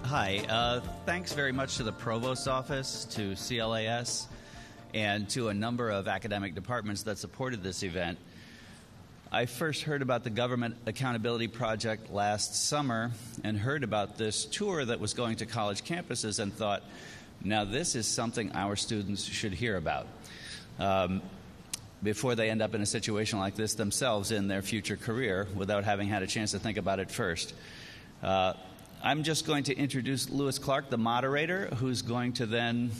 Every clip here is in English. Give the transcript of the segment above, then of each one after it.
Hi. Thanks very much to the Provost's office, to CLAS, and to a number of academic departments that supported this event. I first heard about the Government Accountability Project last summer and heard about this tour that was going to college campuses and thought, now this is something our students should hear about before they end up in a situation like this themselves in their future career without having had a chance to think about it first. I'm just going to introduce Lewis Clark, the moderator, who's going to then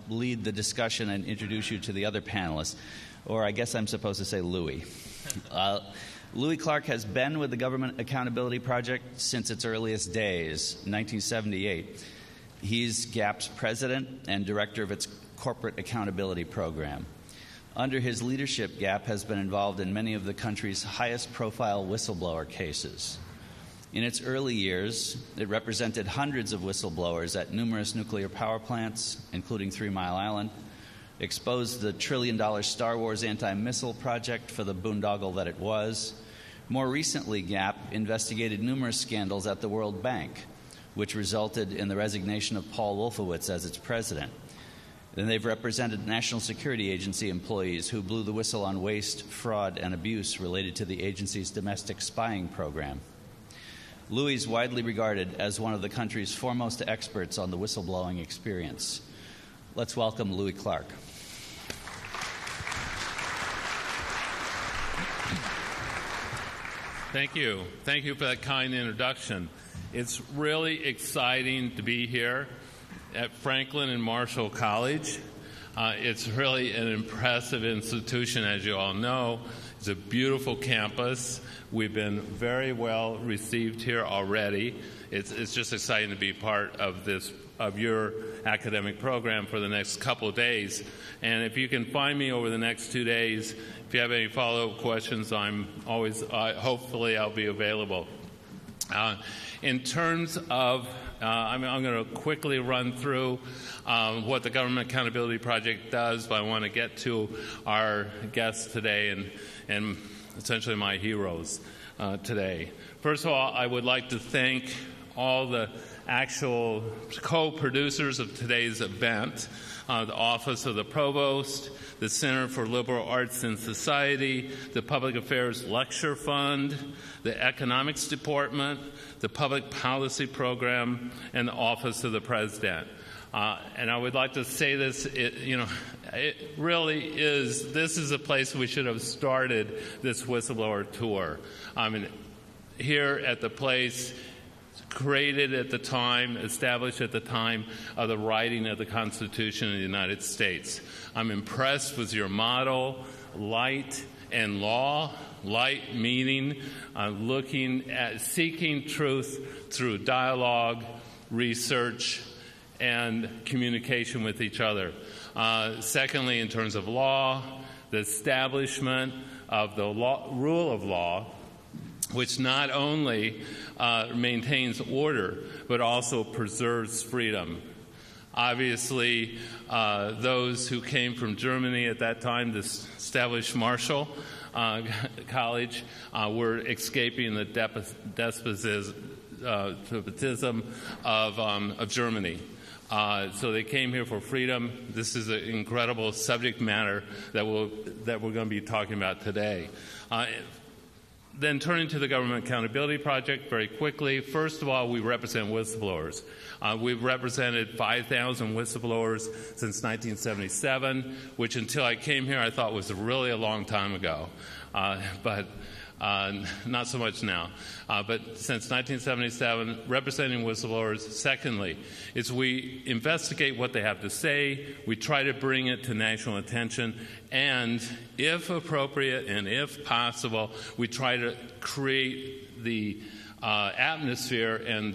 lead the discussion and introduce you to the other panelists. Or I guess I'm supposed to say Louis. Louis Clark has been with the Government Accountability Project since its earliest days, 1978. He's GAP's president and director of its Corporate Accountability Program. Under his leadership, GAP has been involved in many of the country's highest-profile whistleblower cases. In its early years, it represented hundreds of whistleblowers at numerous nuclear power plants, including 3 Mile Island, exposed the trillion-dollar Star Wars anti-missile project for the boondoggle that it was. More recently, GAP investigated numerous scandals at the World Bank, which resulted in the resignation of Paul Wolfowitz as its president. And they've represented National Security Agency employees who blew the whistle on waste, fraud, and abuse related to the agency's domestic spying program. Louis is widely regarded as one of the country's foremost experts on the whistleblowing experience. Let's welcome Louis Clark. Thank you. Thank you for that kind introduction. It's really exciting to be here at Franklin and Marshall College. It's really an impressive institution, as you all know. It's a beautiful campus. We've been very well received here already. It's just exciting to be part of your academic program for the next couple of days. And if you can find me over the next 2 days, if you have any follow-up questions, I'm always, hopefully I'll be available. In terms of, I'm going to quickly run through what the Government Accountability Project does, but I want to get to our guests today and essentially my heroes today. First of all, I would like to thank all the actual co-producers of today's event, the Office of the Provost, the Center for Liberal Arts and Society, the Public Affairs Lecture Fund, the Economics Department, the Public Policy Program, and the Office of the President. And I would like to say this, it really is, this is a place we should have started this whistleblower tour. I mean, here at the place, created at the time, established at the time of the writing of the Constitution of the United States. I'm impressed with your motto, light and law. Light meaning looking at seeking truth through dialogue, research, and communication with each other. Secondly, in terms of law, the establishment of the rule of law, which not only maintains order, but also preserves freedom. Obviously, those who came from Germany at that time to establish Marshall College were escaping the despotism of Germany. So they came here for freedom. This is an incredible subject matter that we're going to be talking about today. Then turning to the Government Accountability Project very quickly, first of all, we represent whistleblowers. We've represented 5,000 whistleblowers since 1977, which until I came here I thought was really a long time ago, but not so much now. But since 1977, representing whistleblowers. Secondly, is we investigate what they have to say, we try to bring it to national attention, and if appropriate and if possible, we try to create the atmosphere and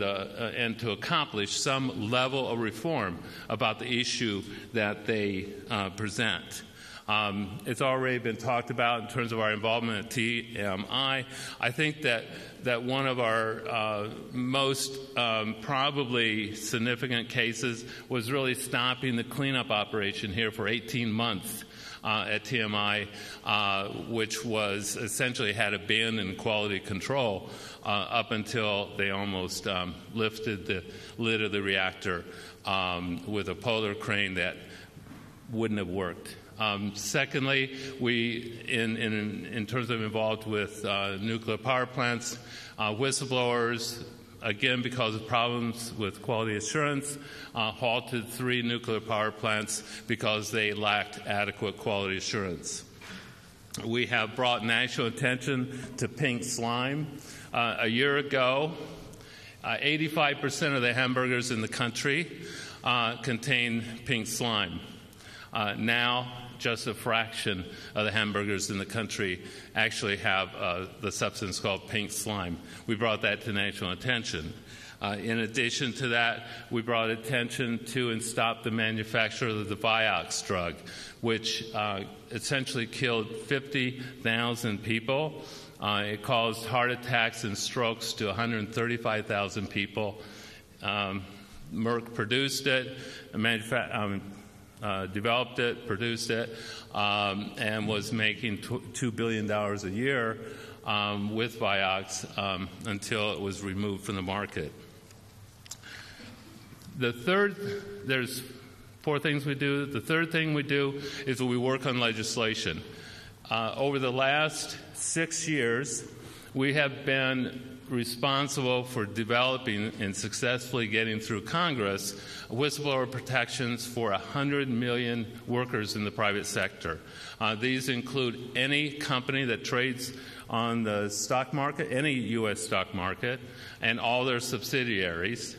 to accomplish some level of reform about the issue that they present. It's already been talked about in terms of our involvement at TMI. I think that one of our most probably significant cases was really stopping the cleanup operation here for 18 months at TMI, which was essentially had abandoned quality control up until they almost lifted the lid of the reactor with a polar crane that wouldn't have worked. Secondly, we, in terms of involved with nuclear power plants, whistleblowers, again because of problems with quality assurance, halted 3 nuclear power plants because they lacked adequate quality assurance. We have brought national attention to pink slime. A year ago, 85% of the hamburgers in the country contain pink slime. Now, just a fraction of the hamburgers in the country actually have the substance called pink slime. We brought that to national attention. In addition to that, we brought attention to and stopped the manufacture of the Vioxx drug, which essentially killed 50,000 people. It caused heart attacks and strokes to 135,000 people. Merck produced it, developed it, produced it, and was making $2 billion a year with Vioxx until it was removed from the market. There's 4 things we do. The third thing we do is we work on legislation. Over the last 6 years, we have been responsible for developing and successfully getting through Congress whistleblower protections for 100 million workers in the private sector. These include any company that trades on the stock market, any U.S. stock market, and all their subsidiaries.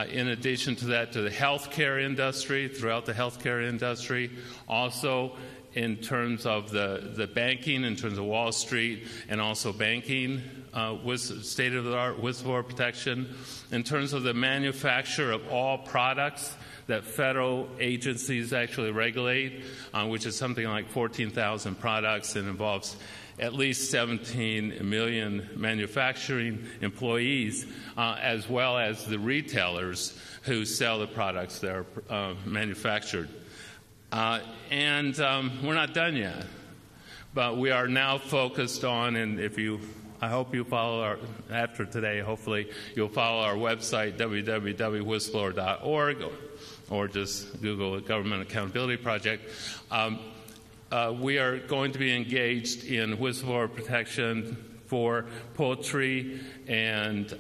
In addition to that, to the healthcare industry, throughout the healthcare industry, also in terms of the banking, in terms of Wall Street, and also banking, with state-of-the-art whistleblower protection. In terms of the manufacture of all products that federal agencies actually regulate, which is something like 14,000 products and involves at least 17 million manufacturing employees, as well as the retailers who sell the products that are manufactured. And we're not done yet, but we are now focused on, and I hope you follow after today, hopefully you'll follow our website, www.whistleblower.org, or just Google Government Accountability Project. We are going to be engaged in whistleblower protection for poultry and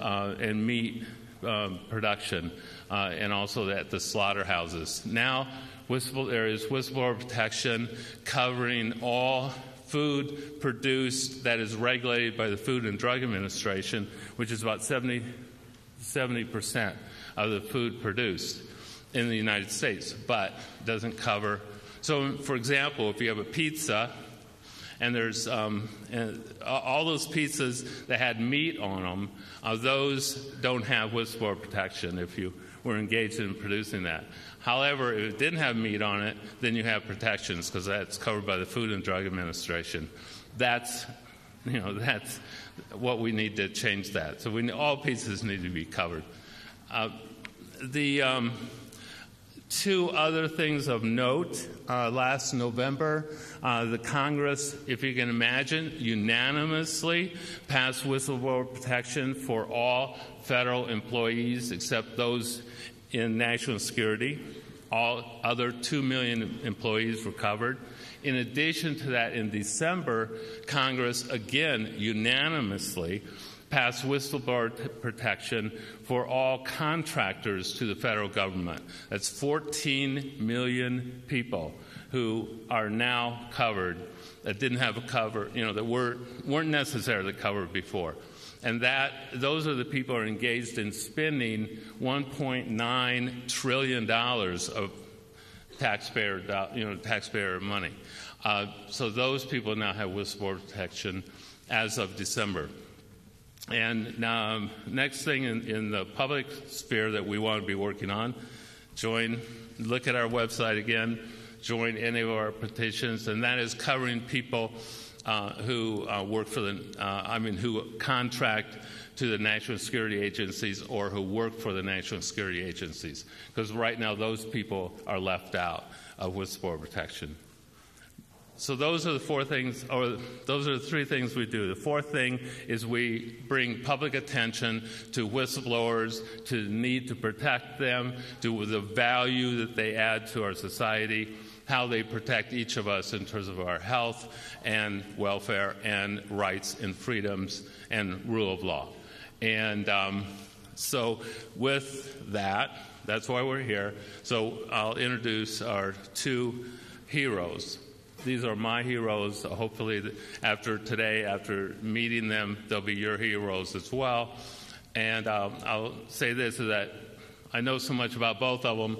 meat production, and also at the slaughterhouses. Now, there is whistleblower protection covering all food produced that is regulated by the Food and Drug Administration, which is about 70% of the food produced in the United States, but doesn't cover. So, for example, if you have a pizza and there's all those pizzas that had meat on them, those don't have whistleblower protection if you were engaged in producing that. However, if it didn't have meat on it, then you have protections because that's covered by the Food and Drug Administration. That's what we need to change that. So all pizzas need to be covered. The 2 other things of note. Last November, the Congress, if you can imagine, unanimously passed whistleblower protection for all federal employees except those in national security. All other 2 million employees were covered. In addition to that, in December, Congress again unanimously passed whistleblower protection for all contractors to the federal government. That's 14 million people who are now covered that didn't have a cover, that weren't necessarily covered before. And those are the people who are engaged in spending $1.9 trillion of taxpayer money. So those people now have whistleblower protection as of December. And now, next thing in the public sphere that we want to be working on, look at our website again, join any of our petitions, and that is covering people who work for who contract to the national security agencies or who work for the national security agencies. Because right now those people are left out of whistleblower protection. So those are the four things, or those are the three things we do. The fourth thing is we bring public attention to whistleblowers, to the need to protect them, to the value that they add to our society, how they protect each of us in terms of our health and welfare and rights and freedoms and rule of law. And so with that, that's why we're here. So I'll introduce our two heroes. These are my heroes. Hopefully after today, after meeting them, they'll be your heroes as well. And I'll say this, is that I know so much about both of them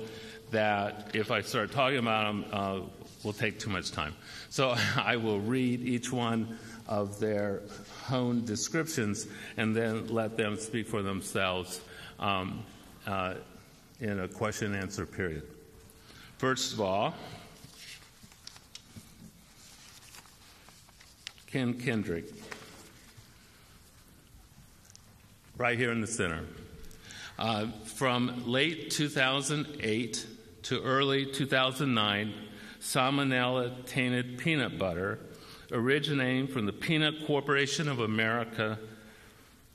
that if I start talking about them, will take too much time. So I will read each one of their own descriptions and then let them speak for themselves in a question and answer period. First of all, Ken Kendrick, right here in the center. From late 2008 to early 2009, salmonella-tainted peanut butter, originating from the Peanut Corporation of America,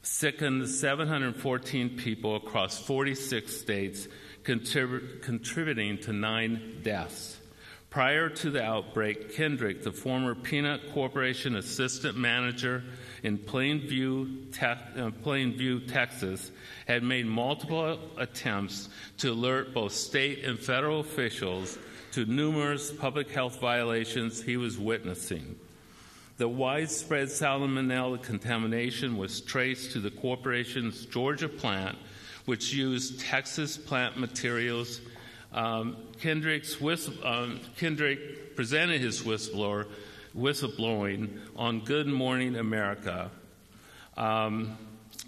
sickened 714 people across 46 states, contributing to 9 deaths. Prior to the outbreak, Kendrick, the former Peanut Corporation assistant manager in Plainview, Texas, had made multiple attempts to alert both state and federal officials to numerous public health violations he was witnessing. The widespread salmonella contamination was traced to the corporation's Georgia plant, which used Texas plant materials. Kendrick presented his whistleblowing on Good Morning America,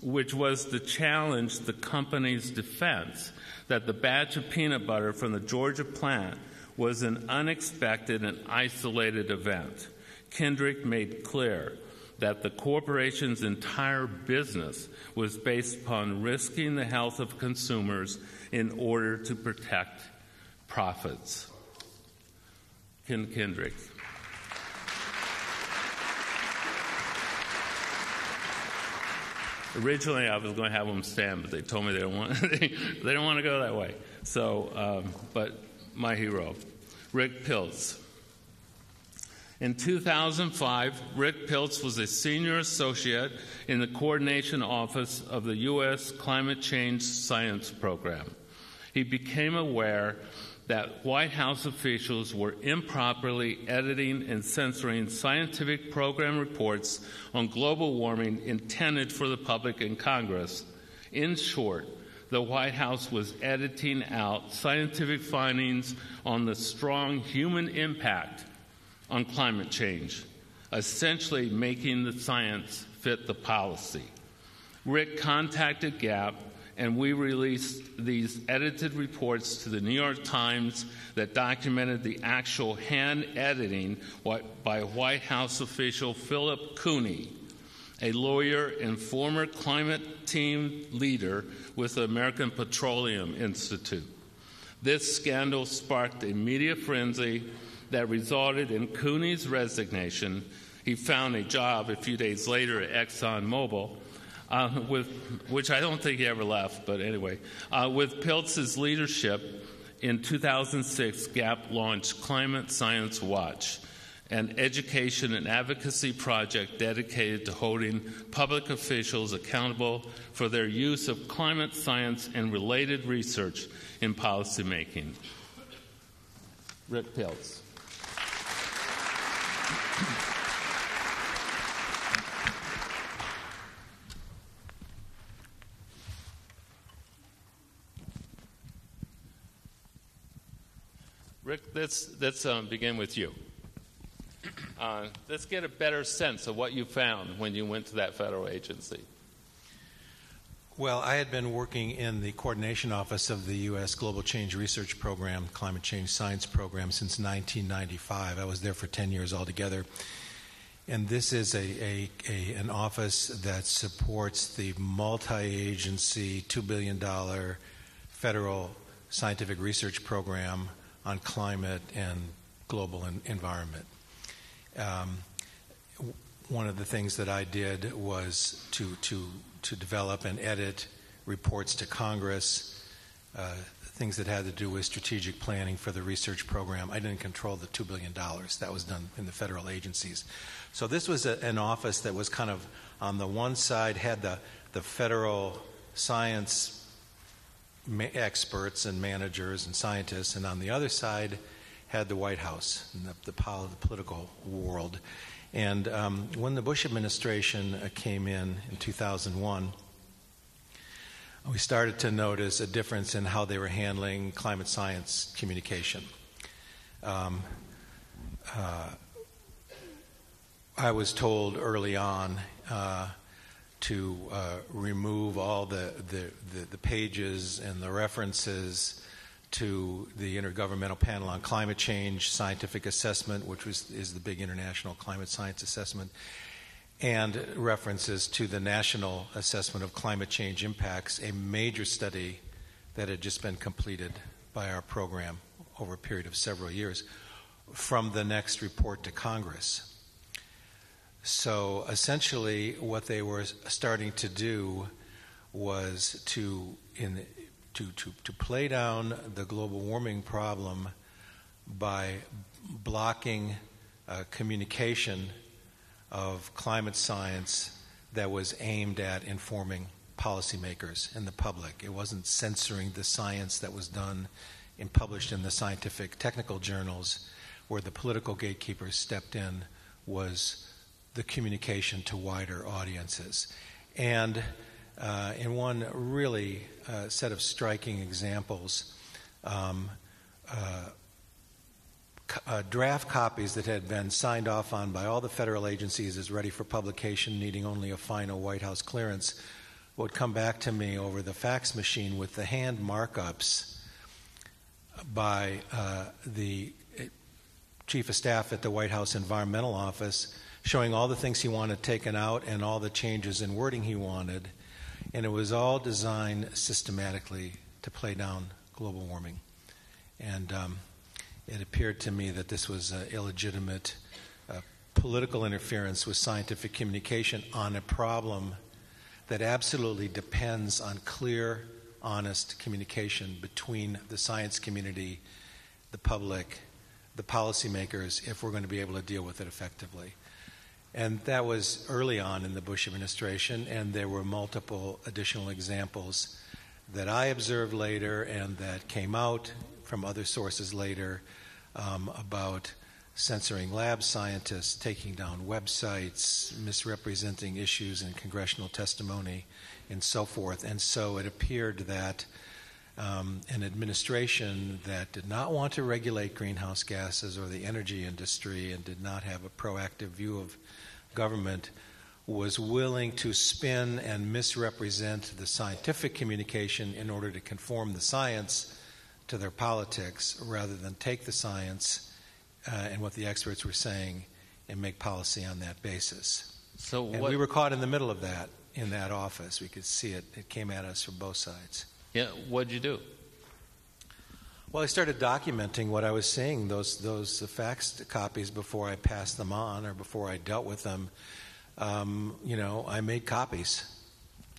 which was to challenge the company's defense that the batch of peanut butter from the Georgia plant was an unexpected and isolated event. Kendrick made clear that the corporation's entire business was based upon risking the health of consumers in order to protect profits. Ken Kendrick. Originally, I was going to have them stand, but they told me they don't want to go that way. So, but my hero, Rick Piltz. In 2005, Rick Piltz was a senior associate in the coordination office of the U.S. Climate Change Science Program. He became aware that White House officials were improperly editing and censoring scientific program reports on global warming intended for the public and Congress. In short, the White House was editing out scientific findings on the strong human impact on climate change, essentially making the science fit the policy. Rick contacted GAP, and we released these edited reports to the New York Times that documented the actual hand editing by White House official Philip Cooney, a lawyer and former climate team leader with the American Petroleum Institute. This scandal sparked a media frenzy that resulted in Cooney's resignation. He found a job a few days later at ExxonMobil, which I don't think he ever left, but anyway. With Piltz's leadership, in 2006, GAP launched Climate Science Watch, an education and advocacy project dedicated to holding public officials accountable for their use of climate science and related research in policymaking. Rick Piltz. Rick, let's begin with you. Let's get a better sense of what you found when you went to that federal agency. Well, I had been working in the coordination office of the U.S. Global Change Research Program, Climate Change Science Program, since 1995. I was there for 10 years altogether. And this is an office that supports the multi-agency $2 billion federal scientific research program on climate and global environment. One of the things that I did was to develop and edit reports to Congress, things that had to do with strategic planning for the research program. I didn't control the $2 billion. That was done in the federal agencies. So this was an office that was kind of, on the one side, had the federal science experts and managers and scientists, and on the other side had the White House and the political world. And when the Bush administration came in 2001, we started to notice a difference in how they were handling climate science communication. I was told early on to remove all the pages and the references to the Intergovernmental Panel on Climate Change Scientific Assessment, which is the big international climate science assessment, and references to the National Assessment of Climate Change Impacts, a major study that had just been completed by our program over a period of several years, from the next report to Congress. So essentially what they were starting to do was to play down the global warming problem by blocking communication of climate science that was aimed at informing policymakers and the public. It wasn't censoring the science that was done and published in the scientific technical journals. Where the political gatekeepers stepped in was the communication to wider audiences. And in one really set of striking examples, draft copies that had been signed off on by all the federal agencies as ready for publication, needing only a final White House clearance, would come back to me over the fax machine with the hand markups by the Chief of Staff at the White House Environmental Office, showing all the things he wanted taken out and all the changes in wording he wanted. And it was all designed systematically to play down global warming. And it appeared to me that this was illegitimate political interference with scientific communication on a problem that absolutely depends on clear, honest communication between the science community, the public, the policymakers, if we're going to be able to deal with it effectively. And that was early on in the Bush administration, and there were multiple additional examples that I observed later and that came out from other sources later about censoring lab scientists, taking down websites, misrepresenting issues in congressional testimony, and so forth. And so it appeared that an administration that did not want to regulate greenhouse gases or the energy industry and did not have a proactive view of government was willing to spin and misrepresent the scientific communication in order to conform the science to their politics rather than take the science and what the experts were saying and make policy on that basis. And we were caught in the middle of that in that office. We could see it. It came at us from both sides. Yeah, what'd you do? Well, I started documenting what I was seeing, those faxed copies before I passed them on or before I dealt with them. I made copies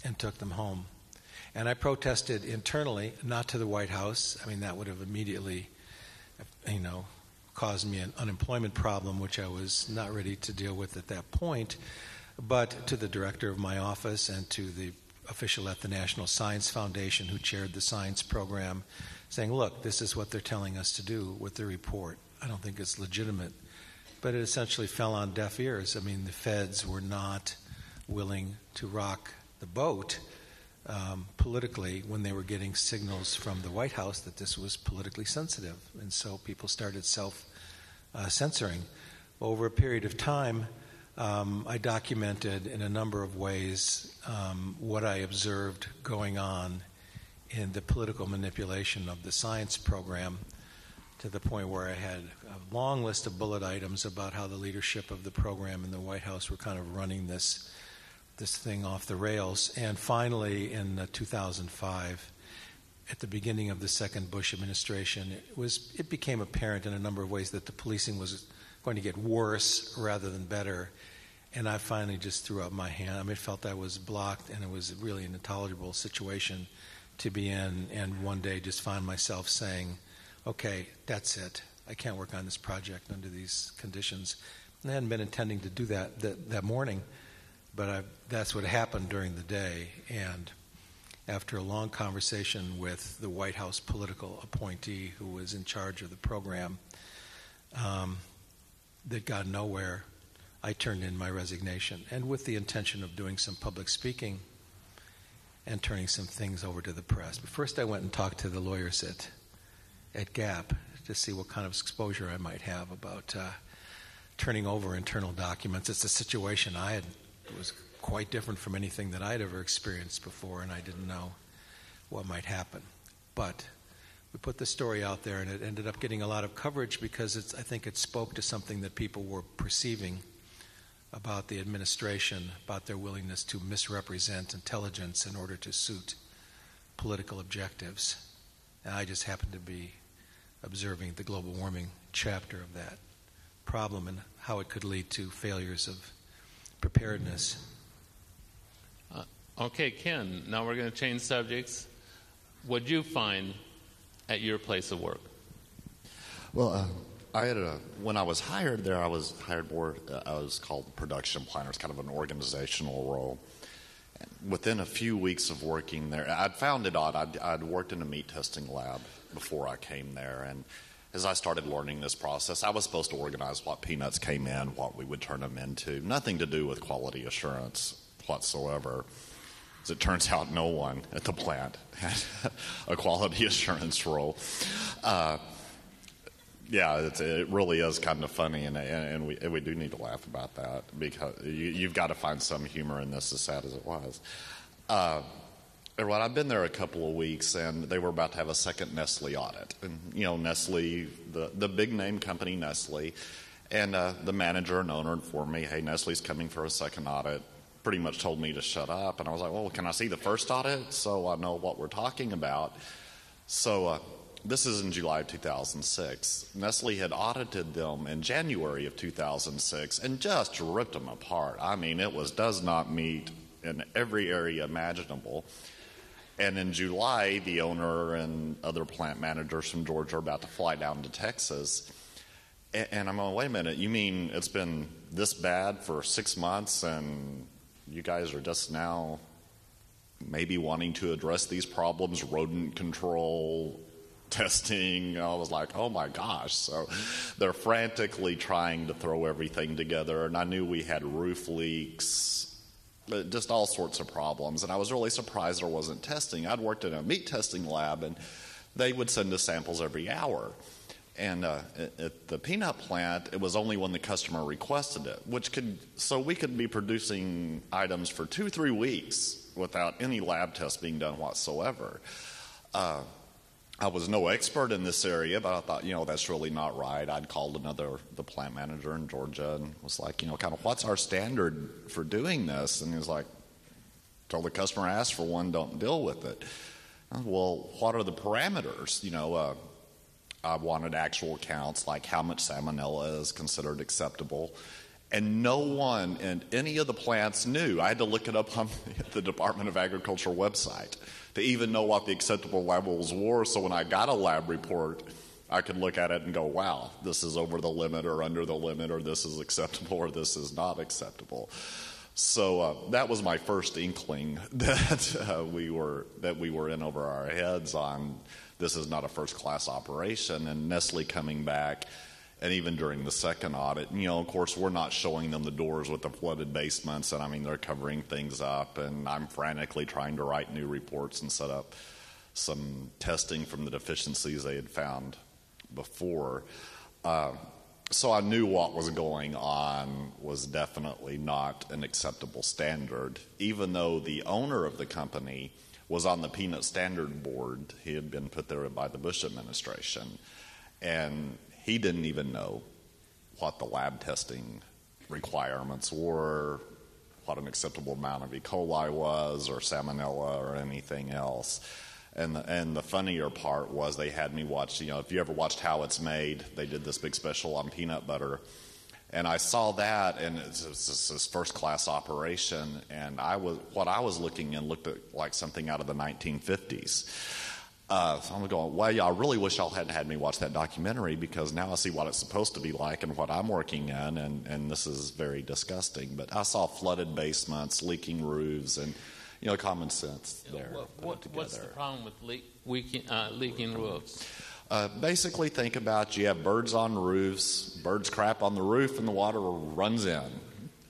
and took them home. And I protested internally, not to the White House. I mean, that would have immediately, caused me an unemployment problem, which I was not ready to deal with at that point, but to the director of my office and to the official at the National Science Foundation who chaired the science program, saying, look, this is what they're telling us to do with the report. I don't think it's legitimate. But it essentially fell on deaf ears. I mean, the feds were not willing to rock the boat politically when they were getting signals from the White House that this was politically sensitive. And so people started self-censoring. Over a period of time, I documented in a number of ways what I observed going on in the political manipulation of the science program, to the point where I had a long list of bullet items about how the leadership of the program in the White House were kind of running this thing off the rails. And finally, in 2005, at the beginning of the second Bush administration, it became apparent in a number of ways that the policing was going to get worse rather than better. And I finally just threw up my hand. I mean, I felt I was blocked, and it was really an intolerable situation to be in. And one day just found myself saying, okay, that's it. I can't work on this project under these conditions. And I hadn't been intending to do that morning, but that's what happened during the day. And after a long conversation with the White House political appointee who was in charge of the program that got nowhere, I turned in my resignation, and with the intention of doing some public speaking and turning some things over to the press. But first I went and talked to the lawyers at Gap to see what kind of exposure I might have about turning over internal documents. It's a situation it was quite different from anything that I'd ever experienced before, and I didn't know what might happen. But we put the story out there, and it ended up getting a lot of coverage because I think it spoke to something that people were perceiving about the administration, about their willingness to misrepresent intelligence in order to suit political objectives. And I just happened to be observing the global warming chapter of that problem and how it could lead to failures of preparedness. Okay, Ken, now we're going to change subjects. What did you find at your place of work? Well, when I was hired there, I was hired more, I was called production planner. It's kind of an organizational role. Within a few weeks of working there, I'd found it odd. I'd worked in a meat testing lab before I came there, and as I started learning this process, I was supposed to organize what peanuts came in, what we would turn them into. Nothing to do with quality assurance whatsoever. As it turns out, no one at the plant had a quality assurance role. It really is kind of funny, and we do need to laugh about that because you've got to find some humor in this, as sad as it was. I've been there a couple of weeks, and they were about to have a second Nestle audit. And, Nestle, the big name company Nestle, and the manager and owner informed me, hey, Nestle's coming for a second audit. Pretty much told me to shut up. And I was like, well, can I see the first audit so I know what we're talking about? So this is in July of 2006. Nestle had audited them in January of 2006 and just ripped them apart. I mean, does not meet in every area imaginable. And in July, the owner and other plant managers from Georgia are about to fly down to Texas. And I'm going, wait a minute, you mean it's been this bad for 6 months and you guys are just now maybe wanting to address these problems, rodent control, testing? I was like, oh my gosh. So they're frantically trying to throw everything together, and I knew we had roof leaks, just all sorts of problems, and I was really surprised there wasn't testing. I'd worked in a meat testing lab, and they would send us samples every hour. And at the peanut plant, it was only when the customer requested it, so we could be producing items for 2-3 weeks without any lab tests being done whatsoever. I was no expert in this area, but I thought, that's really not right. I'd called the plant manager in Georgia and was like, kind of what's our standard for doing this? And he was like, till the customer asks for one, don't deal with it. Well, what are the parameters? I wanted actual counts, like how much salmonella is considered acceptable. And no one in any of the plants knew. I had to look it up on the Department of Agriculture website to even know what the acceptable levels were. So when I got a lab report, I could look at it and go, wow, this is over the limit or under the limit, or this is acceptable or this is not acceptable. So that was my first inkling that we were in over our heads on this is not a first-class operation. And Nestle coming back, and even during the second audit, of course, we're not showing them the doors with the flooded basements, and they're covering things up, and I'm frantically trying to write new reports and set up some testing from the deficiencies they had found before. So I knew what was going on was definitely not an acceptable standard, even though the owner of the company was on the Peanut Standard Board. He had been put there by the Bush administration, and he didn't even know what the lab testing requirements were, what an acceptable amount of E. coli was, or salmonella, or anything else. And the funnier part was they had me watch, if you ever watched How It's Made, they did this big special on peanut butter. And I saw that, and it's this first-class operation, and what I was looking in looked like something out of the 1950s. So I'm going, well, yeah, I really wish y'all hadn't had me watch that documentary, because now I see what it's supposed to be like and what I'm working in, and this is very disgusting. But I saw flooded basements, leaking roofs, and, common sense there. What's the problem with leaking roofs? Basically, think about you have birds on roofs, birds crap on the roof, and the water runs in.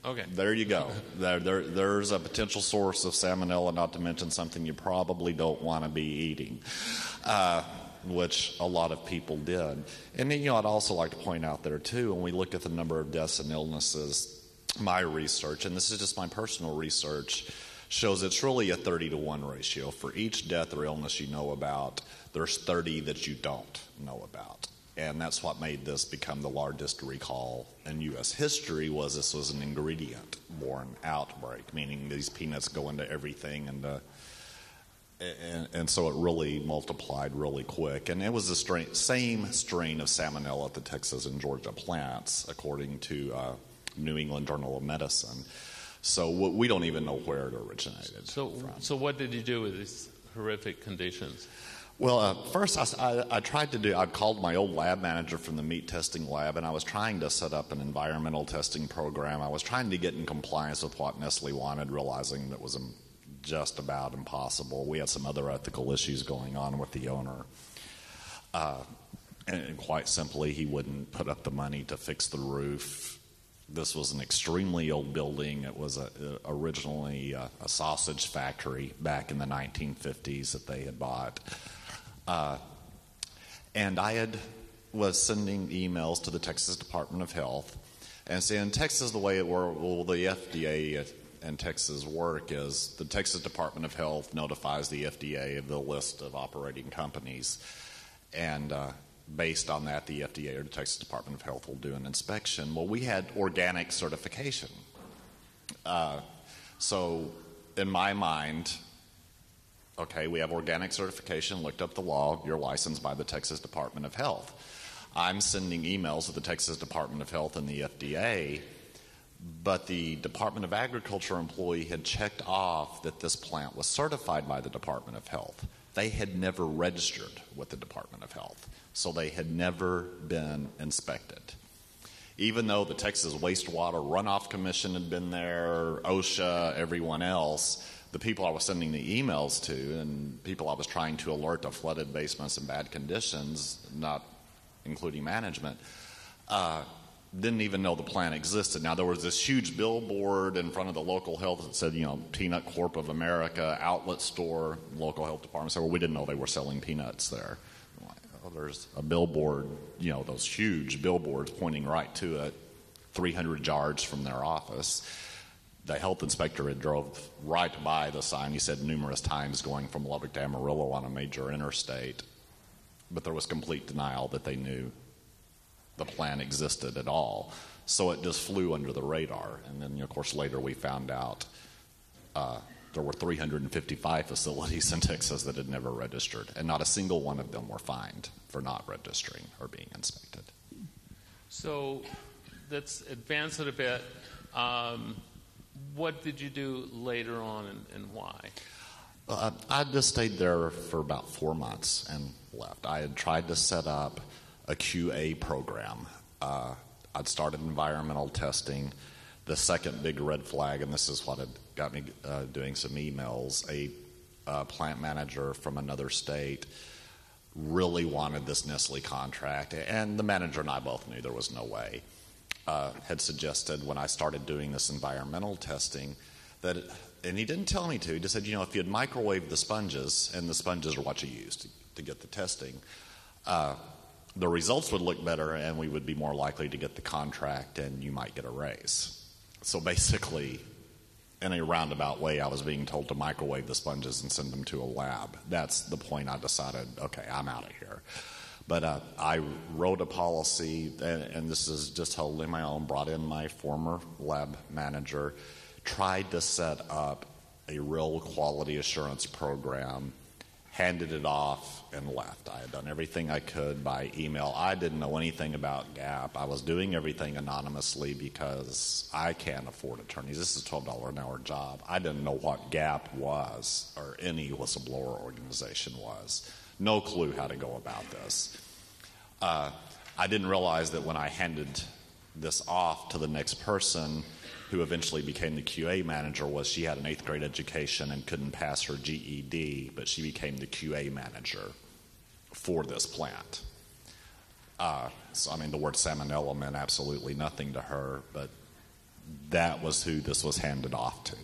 Okay. There you go. There's a potential source of salmonella, not to mention something you probably don't want to be eating, which a lot of people did. And then, I'd also like to point out there, too, when we look at the number of deaths and illnesses, my research, and this is just my personal research, shows it's really a 30-to-1 ratio. For each death or illness you know about, there's 30 that you don't know about. And that's what made this become the largest recall in U.S. history. This was an ingredient-borne outbreak, meaning these peanuts go into everything, and so it really multiplied really quick. And it was the same strain of salmonella at the Texas and Georgia plants, according to New England Journal of Medicine. So we don't even know where it originated from. So what did you do with these horrific conditions? Well, first I called my old lab manager from the meat testing lab, and I was trying to set up an environmental testing program. I was trying to get in compliance with what Nestle wanted, realizing that was just about impossible. We had some other ethical issues going on with the owner. And quite simply, he wouldn't put up the money to fix the roof. This was an extremely old building. It was originally a sausage factory back in the 1950s that they had bought. And I was sending emails to the Texas Department of Health and saying, in Texas, the way it works, the FDA and Texas work is the Texas Department of Health notifies the FDA of the list of operating companies. And based on that, the FDA or the Texas Department of Health will do an inspection. Well, we had organic certification. So in my mind, okay, we have organic certification, looked up the law, you're licensed by the Texas Department of Health. I'm sending emails to the Texas Department of Health and the FDA, but the Department of Agriculture employee had checked off that this plant was certified by the Department of Health. They had never registered with the Department of Health, so they had never been inspected. Even though the Texas Wastewater Runoff Commission had been there, OSHA, everyone else, the people I was sending the emails to and people I was trying to alert of flooded basements and bad conditions, not including management, didn't even know the plant existed. Now, there was this huge billboard in front of the local health that said, Peanut Corp of America, outlet store, local health department said, well, we didn't know they were selling peanuts there. There's a billboard, those huge billboards pointing right to it, 300 yards from their office. The health inspector had drove right by the sign, he said, numerous times going from Lubbock to Amarillo on a major interstate. But there was complete denial that they knew the plant existed at all. So it just flew under the radar. And then, of course, later we found out there were 355 facilities in Texas that had never registered, and not a single one of them were fined for not registering or being inspected. So let's advance it a bit. What did you do later on and why? I just stayed there for about 4 months and left. I had tried to set up a QA program. I'd started environmental testing. The second big red flag, and this is what had got me doing some emails, a plant manager from another state really wanted this Nestle contract, and the manager and I both knew there was no way. Had suggested when I started doing this environmental testing that, and he didn't tell me to, he just said, if you'd microwave the sponges, and the sponges are what you use to get the testing, the results would look better and we would be more likely to get the contract and you might get a raise. So basically, in a roundabout way, I was being told to microwave the sponges and send them to a lab. That's the point I decided, okay, I'm out of here. But I wrote a policy, and this is just totally my own, brought in my former lab manager, tried to set up a real quality assurance program, handed it off, and left. I had done everything I could by email. I didn't know anything about GAAP. I was doing everything anonymously because I can't afford attorneys. This is a $12 an hour job. I didn't know what GAAP was or any whistleblower organization was. No clue how to go about this. I didn't realize that when I handed this off to the next person, who eventually became the QA manager, was she had an 8th grade education and couldn't pass her GED, but she became the QA manager for this plant. So, I mean, the word salmonella meant absolutely nothing to her, but that was who this was handed off to.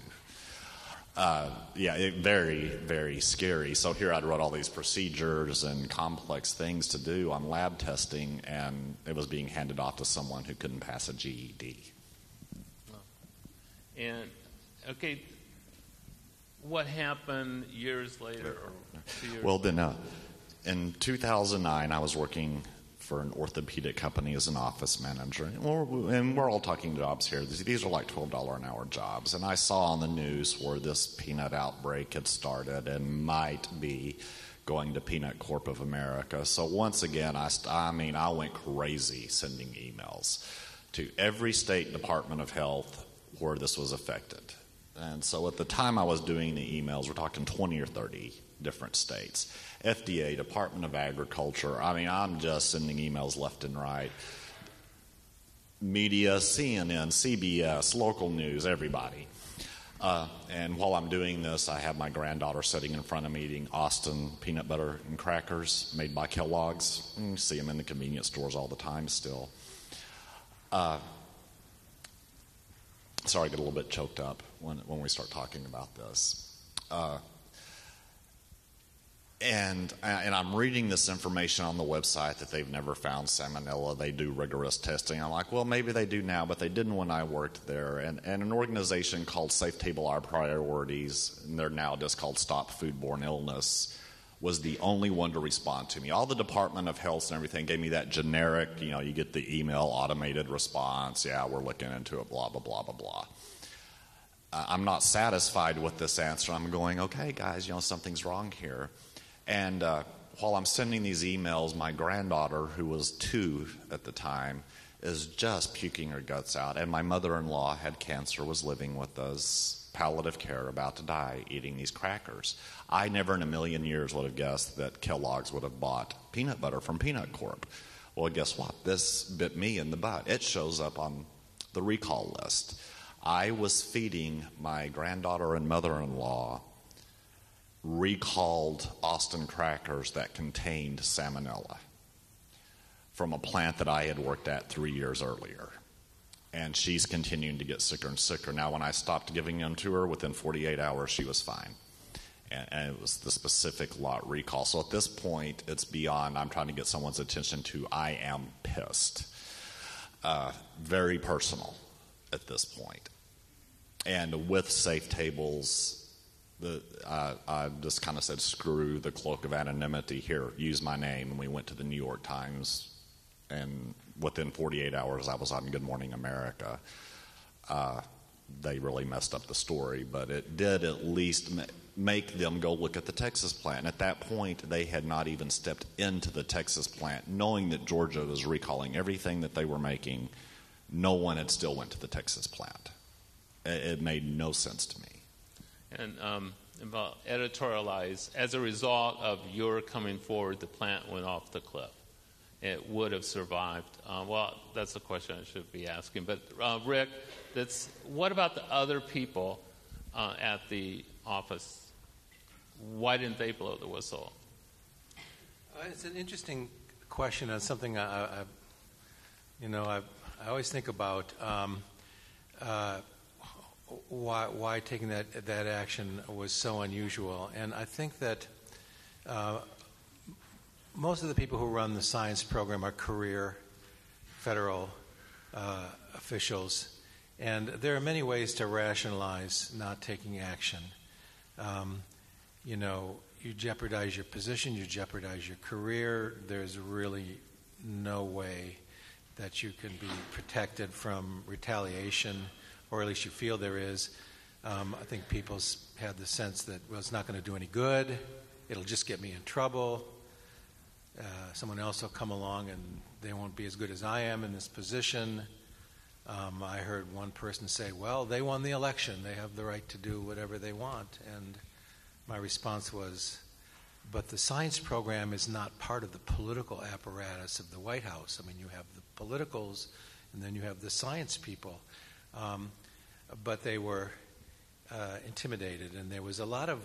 Very, very scary. So here I'd wrote all these procedures and complex things to do on lab testing, and it was being handed off to someone who couldn't pass a GED. And, okay, what happened years later? Or 2 years well, then, in 2009, I was working for an orthopedic company as an office manager. And we're all talking jobs here. These are like $12 an hour jobs. And I saw on the news where this peanut outbreak had started and might be going to Peanut Corp of America. So once again, I went crazy sending emails to every state Department of Health where this was affected. And so at the time I was doing the emails, we're talking 20 or 30 different states. FDA, Department of Agriculture. I mean, I'm just sending emails left and right. Media, CNN, CBS, local news, everybody. And while I'm doing this, I have my granddaughter sitting in front of me eating Austin peanut butter and crackers made by Kellogg's. You see them in the convenience stores all the time still. Sorry, I get a little bit choked up when we start talking about this. And I'm reading this information on the website that they've never found salmonella. They do rigorous testing. I'm like, well, maybe they do now, but they didn't when I worked there. And an organization called Safe Table Our Priorities, and they're now just called Stop Foodborne Illness, was the only one to respond to me. All the Department of Health and everything gave me that generic, you get the email automated response, yeah, we're looking into it, blah, blah, blah, blah, blah. I'm not satisfied with this answer. I'm going, okay, guys, something's wrong here. And while I'm sending these emails, my granddaughter, who was 2 at the time, is just puking her guts out. And my mother-in-law had cancer, was living with us, palliative care, about to die, eating these crackers. I never in a million years would have guessed that Kellogg's would have bought peanut butter from Peanut Corp. Well, guess what? This bit me in the butt. It shows up on the recall list. I was feeding my granddaughter and mother-in-law recalled Austin crackers that contained salmonella from a plant that I had worked at 3 years earlier. And she's continuing to get sicker and sicker. Now, when I stopped giving them to her, within 48 hours, she was fine. And it was the specific lot recall. So at this point, it's beyond, I'm trying to get someone's attention to, I am pissed. Very personal at this point. And with Safe Tables, I just kind of said, screw the cloak of anonymity here, use my name. And we went to the New York Times, and within 48 hours, I was on Good Morning America. They really messed up the story, but it did at least make them go look at the Texas plant. At that point, they had not even stepped into the Texas plant, knowing that Georgia was recalling everything that they were making. No one had still went to the Texas plant. It made no sense to me. And about editorialize, as a result of your coming forward, the plant went off the cliff. It would have survived. Well, that's the question I should be asking. But Rick, what about the other people at the office? Why didn't they blow the whistle? It's an interesting question, and something I always think about. Why taking that action was so unusual, and I think that most of the people who run the science program are career federal officials, and there are many ways to rationalize not taking action. You jeopardize your position, you jeopardize your career. There's really no way that you can be protected from retaliation, or at least you feel there is. I think people had the sense that, well, it's not going to do any good it'll just get me in trouble. Someone else will come along and they won't be as good as I am in this position. I heard one person say, well, they won the election. They have the right to do whatever they want. And my response was, but the science program is not part of the political apparatus of the White House. I mean, you have the politicals and then you have the science people. But they were intimidated, and there was a lot of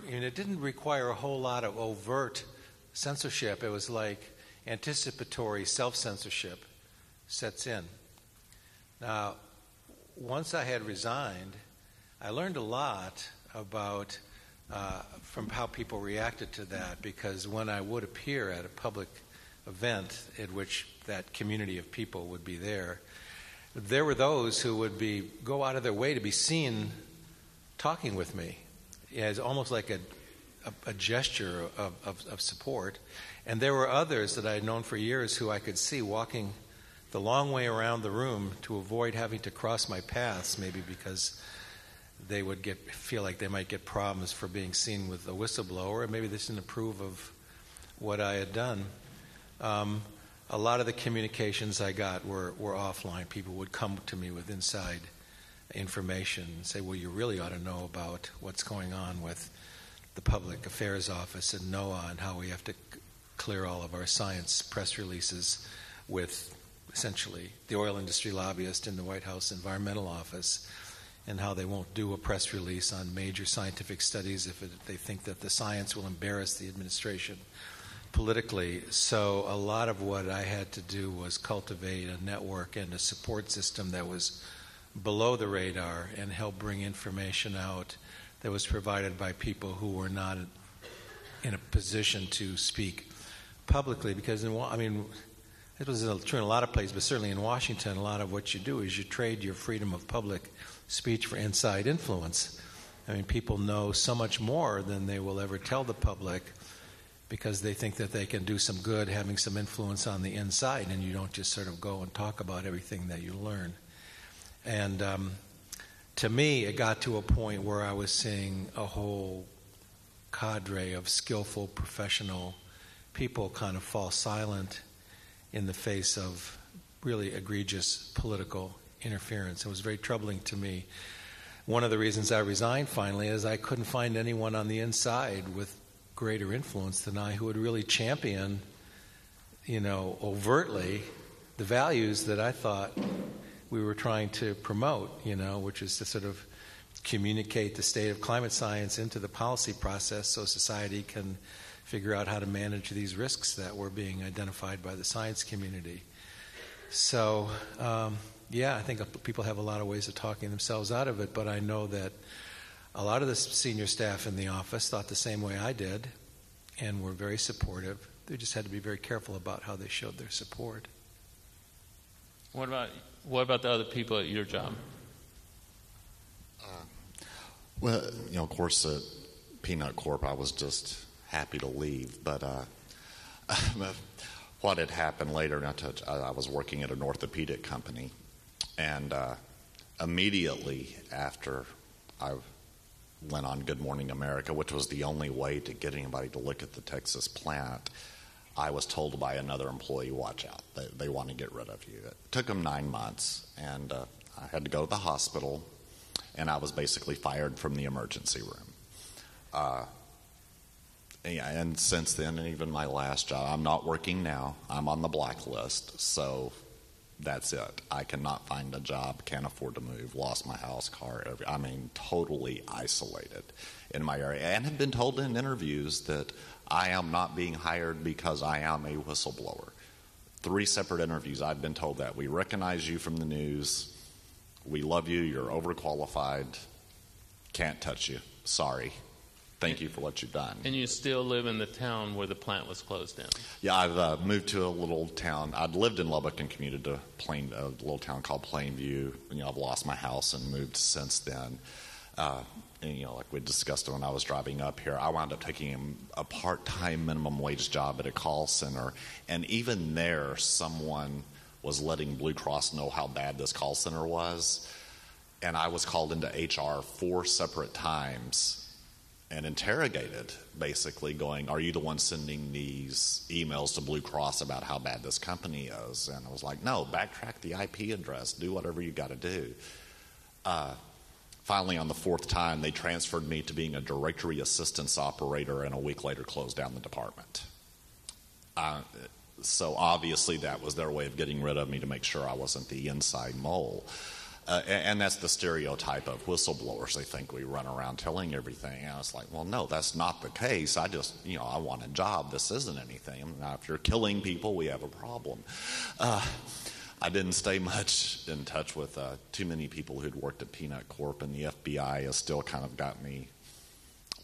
it didn't require a whole lot of overt censorship. It was like anticipatory self-censorship sets in. Now, once I had resigned, I learned a lot about from how people reacted to that, because when I would appear at a public event at which that community of people would be there were those who would go out of their way to be seen talking with me as almost like a gesture of support. And there were others that I had known for years who I could see walking the long way around the room to avoid having to cross my paths, maybe because they would feel like they might get problems for being seen with a whistleblower, or maybe they didn't approve of what I had done. A lot of the communications I got were offline. People would come to me with inside information and say, well, you really ought to know about what's going on with the Public Affairs Office and NOAA and how we have to clear all of our science press releases with essentially the oil industry lobbyist in the White House Environmental Office, and how they won't do a press release on major scientific studies if they think that the science will embarrass the administration politically. So a lot of what I had to do was cultivate a network and a support system that was below the radar and help bring information out that was provided by people who were not in a position to speak publicly. Because, it was true in a lot of places, but certainly in Washington, a lot of what you do is you trade your freedom of public speech for inside influence. I mean, people know so much more than they will ever tell the public because they think that they can do some good having some influence on the inside, and you don't just sort of go and talk about everything that you learn. And to me, it got to a point where I was seeing a whole cadre of skillful, professional people kind of fall silent in the face of really egregious political interference. It was very troubling to me. One of the reasons I resigned finally is I couldn't find anyone on the inside with greater influence than I who would really champion, overtly the values that I thought we were trying to promote, which is to sort of communicate the state of climate science into the policy process so society can figure out how to manage these risks that were being identified by the science community. So, I think people have a lot of ways of talking themselves out of it, but I know that a lot of the senior staff in the office thought the same way I did and were very supportive. They just had to be very careful about how they showed their support. What about the other people at your job? Of course, at Peanut Corp, I was just happy to leave. But what had happened later, I was working at an orthopedic company, and immediately after I went on Good Morning America, which was the only way to get anybody to look at the Texas plant, I was told by another employee, watch out, they want to get rid of you. It took them 9 months, and I had to go to the hospital, and I was basically fired from the emergency room. And since then, and even my last job, I'm not working now. I'm on the blacklist, so that's it. I cannot find a job, can't afford to move, lost my house, car, totally isolated in my area. And have been told in interviews that I am not being hired because I am a whistleblower. 3 separate interviews, I've been told that. We recognize you from the news. We love you. You're overqualified. Can't touch you. Sorry. Thank you for what you've done. And you still live in the town where the plant was closed down? Yeah, I've moved to a little town. I'd lived in Lubbock and commuted to a little town called Plainview. I've lost my house and moved since then. Like we discussed when I was driving up here, I wound up taking a part-time minimum wage job at a call center. And even there, someone was letting Blue Cross know how bad this call center was. And I was called into HR 4 separate times and interrogated, basically going, are you the one sending these emails to Blue Cross about how bad this company is? And I was like, no, backtrack the IP address, do whatever you got to do. Finally, on the fourth time, they transferred me to being a directory assistance operator, and a week later closed down the department. So obviously that was their way of getting rid of me to make sure I wasn't the inside mole. And that's the stereotype of whistleblowers. They think we run around telling everything. And I was like, well, no, that's not the case. I just, I want a job. This isn't anything. Now, if you're killing people, we have a problem. I didn't stay much in touch with too many people who'd worked at Peanut Corp, and the FBI has still kind of got me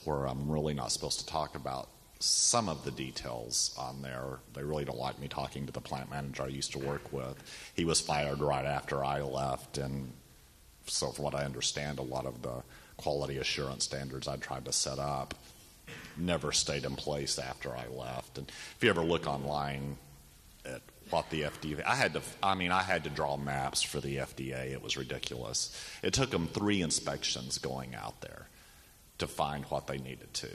where I'm really not supposed to talk about some of the details on there. They really don't like me talking to the plant manager I used to work with. He was fired right after I left, and so from what I understand, a lot of the quality assurance standards I tried to set up never stayed in place after I left. And if you ever look online at what the FDA, I had to draw maps for the FDA. It was ridiculous. It took them 3 inspections going out there to find what they needed to.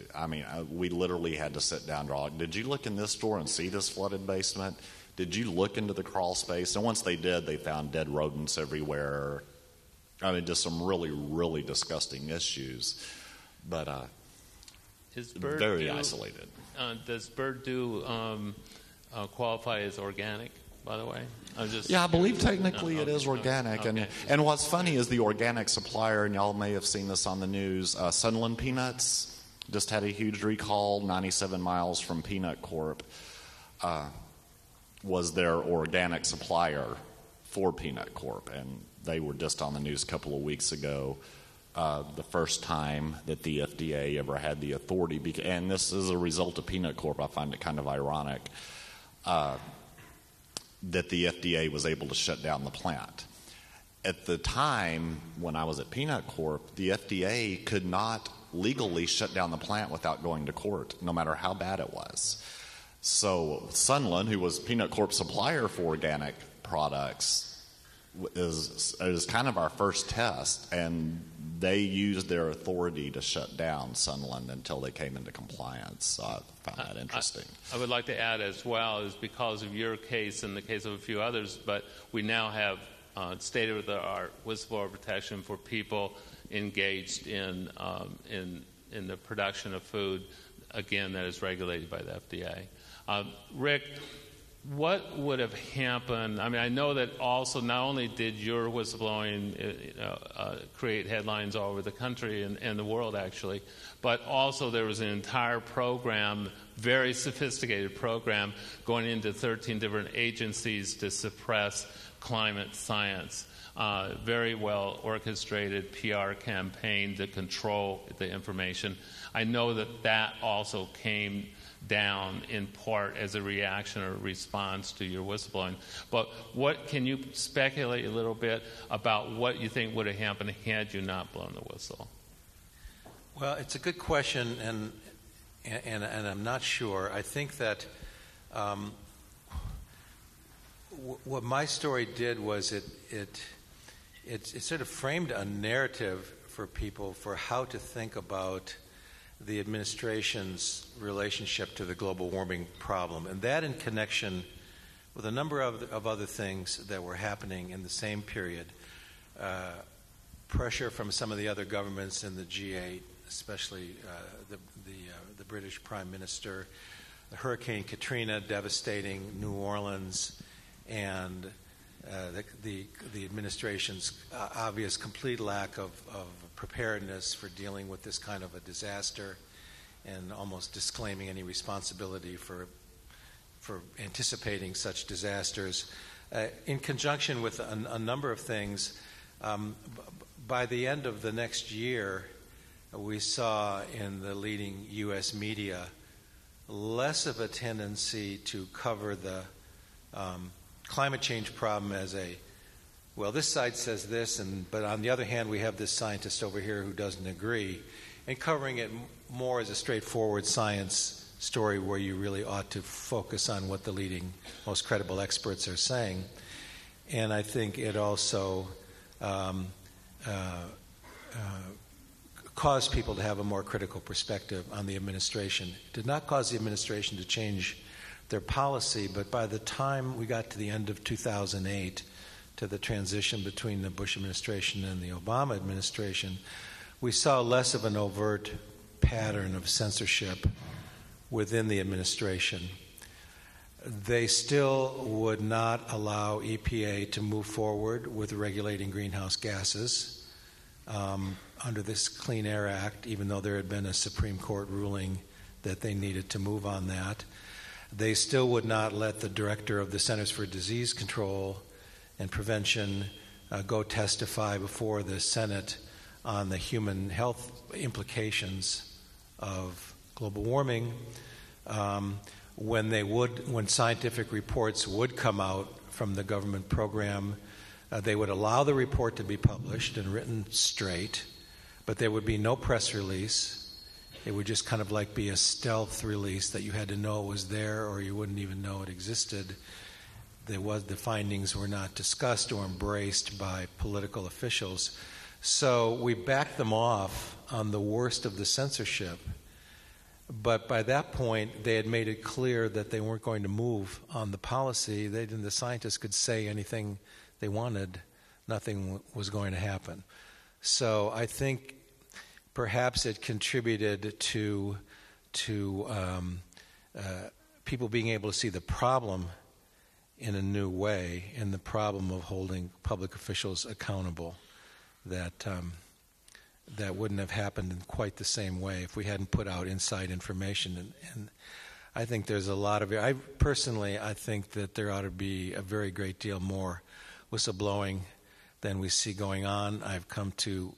We literally had to sit down and draw. Did you look in this store and see this flooded basement? Did you look into the crawl space? And once they did, they found dead rodents everywhere. Just some really, really disgusting issues. But very isolated. Does bird dew qualify as organic, by the way? I believe technically it is organic. Okay. And what's funny is the organic supplier, and y'all may have seen this on the news, Sunland Peanuts just had a huge recall 97 miles from Peanut Corp. Was their organic supplier for Peanut Corp. And they were just on the news a couple of weeks ago, the first time that the FDA ever had the authority, and this is a result of Peanut Corp. I find it kind of ironic that the FDA was able to shut down the plant. At the time when I was at Peanut Corp, the FDA could not legally shut down the plant without going to court, no matter how bad it was. So Sunland, who was Peanut Corp's supplier for organic products, is kind of our first test, and they used their authority to shut down Sunland until they came into compliance. So I found that interesting. I would like to add as well, is because of your case and the case of a few others, but we now have state-of-the-art whistleblower protection for people engaged in the production of food, again, that is regulated by the FDA. Rick, what would have happened? I know that also not only did your whistleblowing create headlines all over the country and the world, actually, but also there was an entire program, very sophisticated program, going into 13 different agencies to suppress climate science. Very well orchestrated PR campaign to control the information. I know that also came down in part as a reaction or response to your whistleblowing. But what can you speculate a little bit about what you think would have happened had you not blown the whistle? Well, it's a good question, and I'm not sure. I think that what my story did was it sort of framed a narrative for people for how to think about the administration's relationship to the global warming problem, and that in connection with a number of other things that were happening in the same period. Pressure from some of the other governments in the G8, especially the British Prime Minister, the Hurricane Katrina devastating New Orleans, and the administration's obvious complete lack of preparedness for dealing with this kind of a disaster, and almost disclaiming any responsibility for anticipating such disasters. In conjunction with a number of things, by the end of the next year, we saw in the leading U.S. media less of a tendency to cover the climate change problem as well, this side says this, but on the other hand, we have this scientist over here who doesn't agree, and covering it more as a straightforward science story where you really ought to focus on what the leading, most credible experts are saying. And I think it also caused people to have a more critical perspective on the administration. It did not cause the administration to change their policy, but by the time we got to the end of 2008, to the transition between the Bush administration and the Obama administration, we saw less of an overt pattern of censorship within the administration. They still would not allow EPA to move forward with regulating greenhouse gases under this Clean Air Act, even though there had been a Supreme Court ruling that they needed to move on that. They still would not let the director of the Centers for Disease Control and Prevention go testify before the Senate on the human health implications of global warming. When scientific reports would come out from the government program, they would allow the report to be published and written straight, but there would be no press release. It would just kind of like be a stealth release that you had to know it was there, or you wouldn't even know it existed. The findings were not discussed or embraced by political officials. So we backed them off on the worst of the censorship. But by that point, they had made it clear that they weren't going to move on the policy. The scientists could say anything they wanted. Nothing was going to happen. So I think perhaps it contributed to people being able to see the problem in a new way, and the problem of holding public officials accountable, that wouldn't have happened in quite the same way if we hadn't put out inside information. And I think there's a lot of it. I think that there ought to be a very great deal more whistleblowing than we see going on. I've come to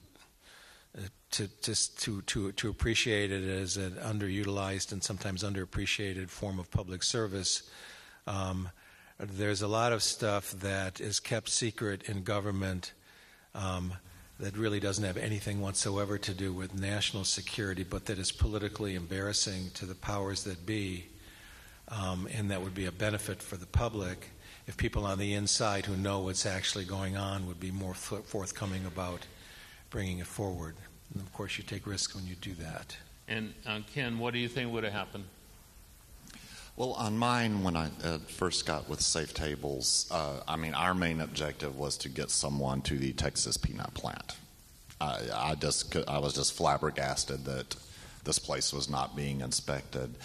appreciate it as an underutilized and sometimes underappreciated form of public service. There's a lot of stuff that is kept secret in government that really doesn't have anything whatsoever to do with national security, but that is politically embarrassing to the powers that be, and that would be a benefit for the public if people on the inside who know what's actually going on would be more forthcoming about bringing it forward. And of course, you take risks when you do that. And Ken, what do you think would have happened? Well, on mine, when I first got with Safe Tables, our main objective was to get someone to the Texas peanut plant. I was just flabbergasted that this place was not being inspected.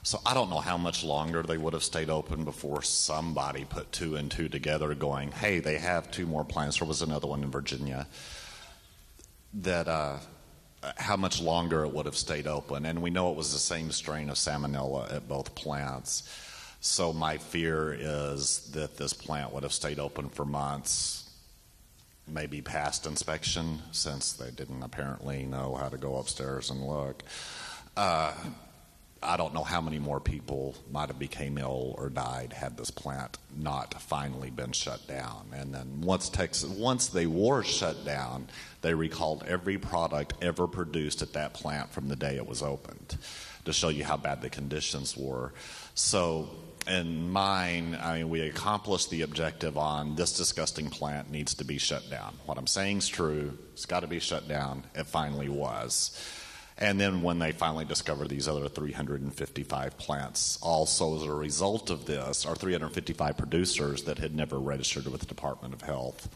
So I don't know how much longer they would have stayed open before somebody put two and two together going, hey, they have two more plants. There was another one in Virginia. How much longer it would have stayed open. And we know it was the same strain of salmonella at both plants. So my fear is that this plant would have stayed open for months, maybe past inspection, since they didn't apparently know how to go upstairs and look. I don't know how many more people might have became ill or died had this plant not finally been shut down. And then once they were shut down, they recalled every product ever produced at that plant from the day it was opened to show you how bad the conditions were. So in mine, we accomplished the objective on this disgusting plant needs to be shut down. What I'm saying is true. It's got to be shut down. It finally was. And then when they finally discovered these other 355 plants, also as a result of this, are 355 producers that had never registered with the Department of Health,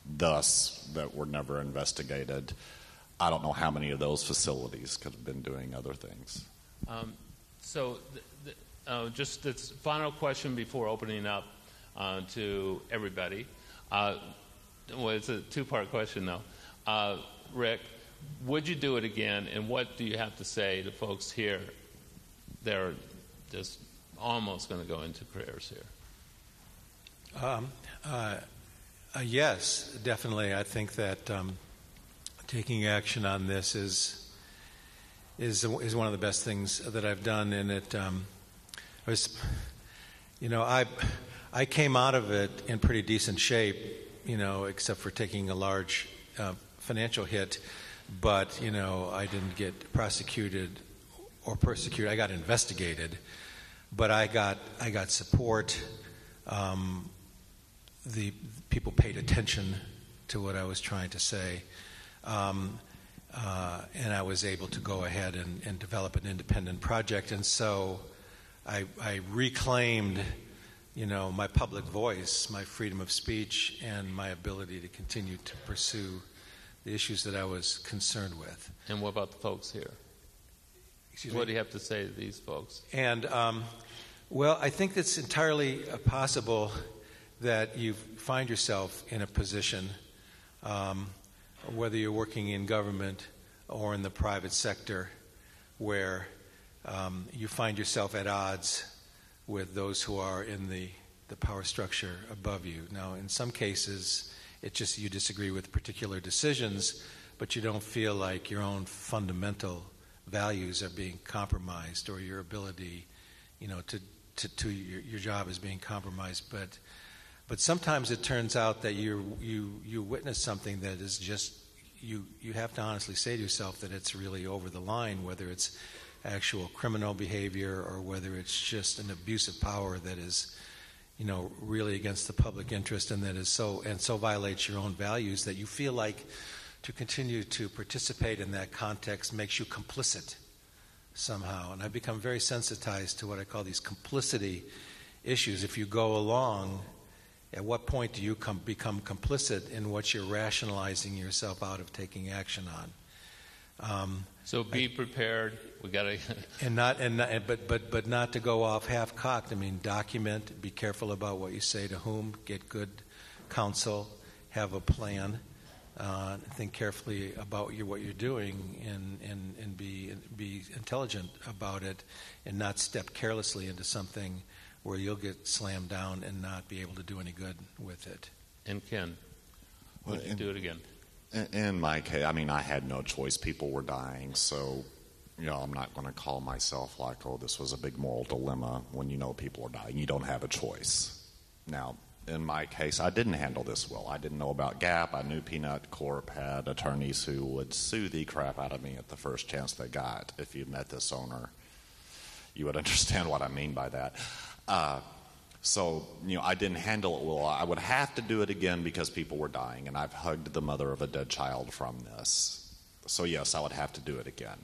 thus that were never investigated. I don't know how many of those facilities could have been doing other things. Just this final question before opening up to everybody. It's a two-part question, though. Rick, would you do it again, and what do you have to say to folks here that are just almost going to go into careers here? Yes, definitely. I think that taking action on this is one of the best things that I've done. And I came out of it in pretty decent shape, except for taking a large financial hit. But, I didn't get prosecuted or persecuted. I got investigated, but I got support. The people paid attention to what I was trying to say. and I was able to go ahead and develop an independent project. And so I reclaimed, my public voice, my freedom of speech, and my ability to continue to pursue the issues that I was concerned with. And what about the folks here? Excuse me? What do you have to say to these folks? And, well, I think it's entirely possible that you find yourself in a position, whether you're working in government or in the private sector, where you find yourself at odds with those who are in the power structure above you. Now, in some cases, it's just you disagree with particular decisions, but you don't feel like your own fundamental values are being compromised, or your ability, to your job is being compromised. But sometimes it turns out that you witness something that is just you have to honestly say to yourself that it's really over the line, whether it's actual criminal behavior or whether it's just an abuse of power that is, really against the public interest, and that is so violates your own values that you feel like to continue to participate in that context makes you complicit somehow. And I've become very sensitized to what I call these complicity issues. If you go along, at what point do you become complicit in what you're rationalizing yourself out of taking action on? So be prepared. We got to. But not to go off half-cocked. I mean, document. Be careful about what you say to whom. Get good counsel. Have a plan. Think carefully about what you're doing, and be intelligent about it, and not step carelessly into something where you'll get slammed down and not be able to do any good with it. And Ken, would you do it again? In my case, I had no choice. People were dying, so I'm not going to call myself like, oh, this was a big moral dilemma. When people are dying, you don't have a choice. Now, in my case, I didn't handle this well. I didn't know about GAAP. I knew Peanut Corp had attorneys who would sue the crap out of me at the first chance they got. If you met this owner, you would understand what I mean by that. So, I didn't handle it well. I would have to do it again because people were dying, and I've hugged the mother of a dead child from this. So, yes, I would have to do it again.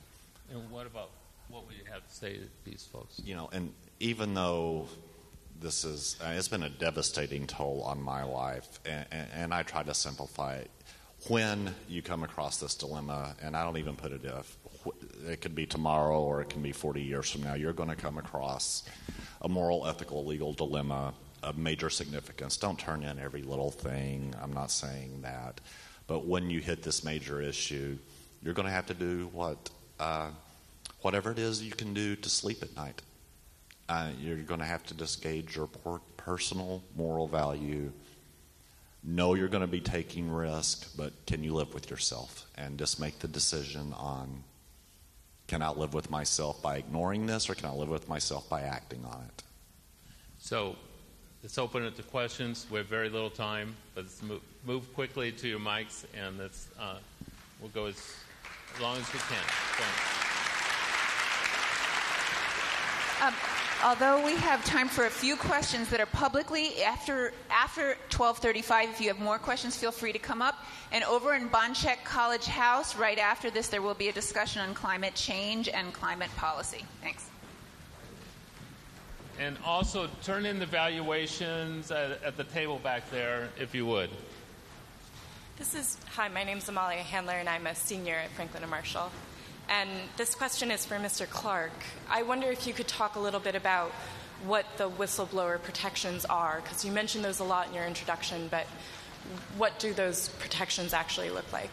And what would you have to say to these folks? And even though this is, it's been a devastating toll on my life, and I try to simplify it. When you come across this dilemma, and I don't even put it if, it could be tomorrow or it can be 40 years from now, you're going to come across a moral, ethical, legal dilemma of major significance. Don't turn in every little thing. I'm not saying that. But when you hit this major issue, you're going to have to do whatever it is you can do to sleep at night. You're going to have to just gauge your personal moral value. Know you're going to be taking risk, but can you live with yourself? And just make the decision on, can I live with myself by ignoring this, or can I live with myself by acting on it? So let's open it to questions. We have very little time, but let's move quickly to your mics, and we'll go as long as we can. Thanks. Although we have time for a few questions that are publicly, after 12:35, if you have more questions, feel free to come up. And over in Bonchek College House, right after this, there will be a discussion on climate change and climate policy. Thanks. And also, turn in the valuations at the table back there, if you would. Hi, my name's Amalia Handler, and I'm a senior at Franklin and Marshall. And this question is for Mr. Clark. I wonder if you could talk a little bit about what the whistleblower protections are, because you mentioned those a lot in your introduction, but what do those protections actually look like?